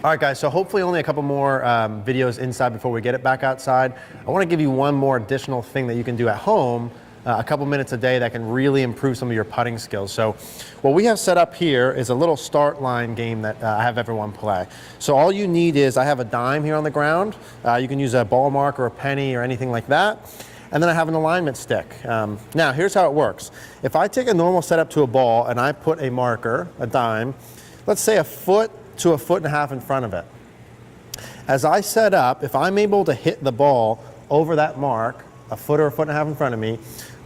All right, guys, so hopefully only a couple more videos inside before we get it back outside. I want to give you one more additional thing that you can do at home, a couple minutes a day, that can really improve some of your putting skills. So what we have set up here is a little start line game that I have everyone play. So all you need is, I have a dime here on the ground. You can use a ball mark or a penny or anything like that. And then I have an alignment stick. Now, here's how it works. If I take a normal setup to a ball and I put a marker, a dime, let's say a foot to a foot and a half in front of it. As I set up, if I'm able to hit the ball over that mark, a foot or a foot and a half in front of me,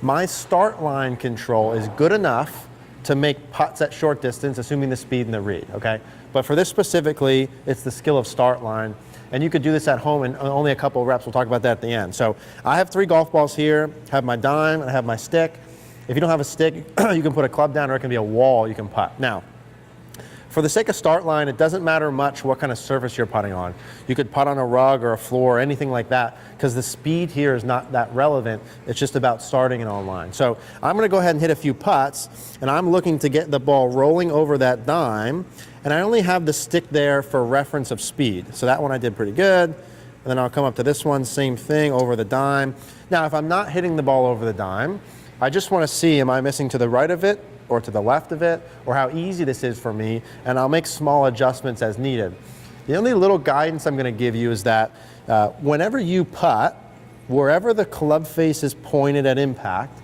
my start line control is good enough to make putts at short distance, assuming the speed and the read, okay? But for this specifically, it's the skill of start line. And you could do this at home in only a couple of reps. We'll talk about that at the end. So I have 3 golf balls here, have my dime, and I have my stick. If you don't have a stick, you can put a club down, or it can be a wall you can putt. Now, for the sake of start line, it doesn't matter much what kind of surface you're putting on. You could putt on a rug or a floor or anything like that, because the speed here is not that relevant. It's just about starting it on line. So I'm going to go ahead and hit a few putts, and I'm looking to get the ball rolling over that dime, and I only have the stick there for reference of speed. So that one I did pretty good. And then I'll come up to this one, same thing, over the dime. Now, if I'm not hitting the ball over the dime, I just want to see, am I missing to the right of it or to the left of it, or how easy this is for me, and I'll make small adjustments as needed. The only little guidance I'm going to give you is that whenever you putt, wherever the club face is pointed at impact,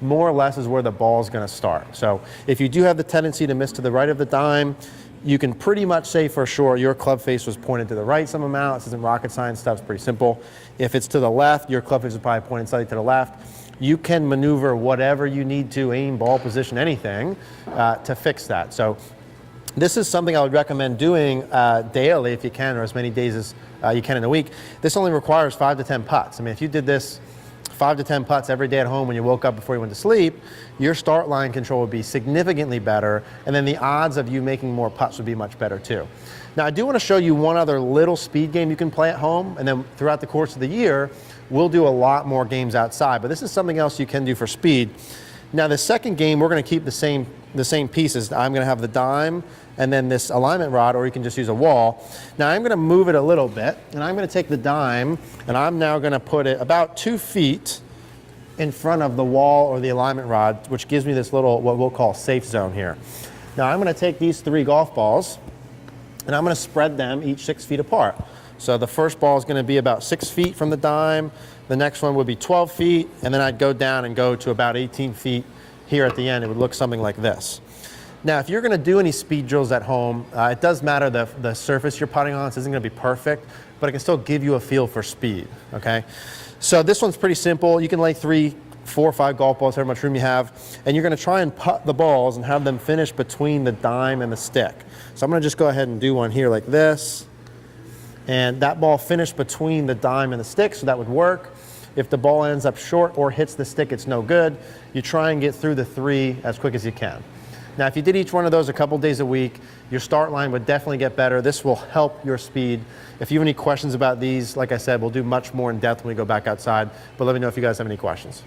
more or less is where the ball is going to start. So if you do have the tendency to miss to the right of the dime, you can pretty much say for sure your club face was pointed to the right some amount. This isn't rocket science stuff, it's pretty simple. If it's to the left, your club face is probably pointed slightly to the left. You can maneuver whatever you need to, aim, ball position, anything, to fix that. So this is something I would recommend doing daily if you can, or as many days as you can in a week. This only requires 5 to 10 putts. I mean, if you did this 5 to 10 putts every day at home when you woke up before you went to sleep, your start line control would be significantly better, and then the odds of you making more putts would be much better too. Now, I do want to show you one other little speed game you can play at home, and then throughout the course of the year, we'll do a lot more games outside, but this is something else you can do for speed. Now, the second game, we're going to keep the same pieces. I'm going to have the dime and then this alignment rod, or you can just use a wall. Now, I'm going to move it a little bit, and I'm going to take the dime, and I'm now going to put it about 2 feet in front of the wall or the alignment rod, which gives me this little, what we'll call safe zone here. Now, I'm going to take these 3 golf balls, and I'm going to spread them each 6 feet apart. So the first ball is going to be about 6 feet from the dime. The next one would be 12 feet, and then I'd go down and go to about 18 feet here at the end. It would look something like this. Now, if you're going to do any speed drills at home, it does matter the surface you're putting on. This isn't going to be perfect, but it can still give you a feel for speed, okay? So this one's pretty simple. You can lay 3, 4, or 5 golf balls, however much room you have, and you're going to try and putt the balls and have them finish between the dime and the stick. So I'm going to just go ahead and do one here like this. And that ball finished between the dime and the stick, so that would work. If the ball ends up short or hits the stick, it's no good. You try and get through the 3 as quick as you can. Now, if you did each one of those a couple days a week, your start line would definitely get better. This will help your speed. If you have any questions about these, like I said, we'll do much more in depth when we go back outside, but let me know if you guys have any questions.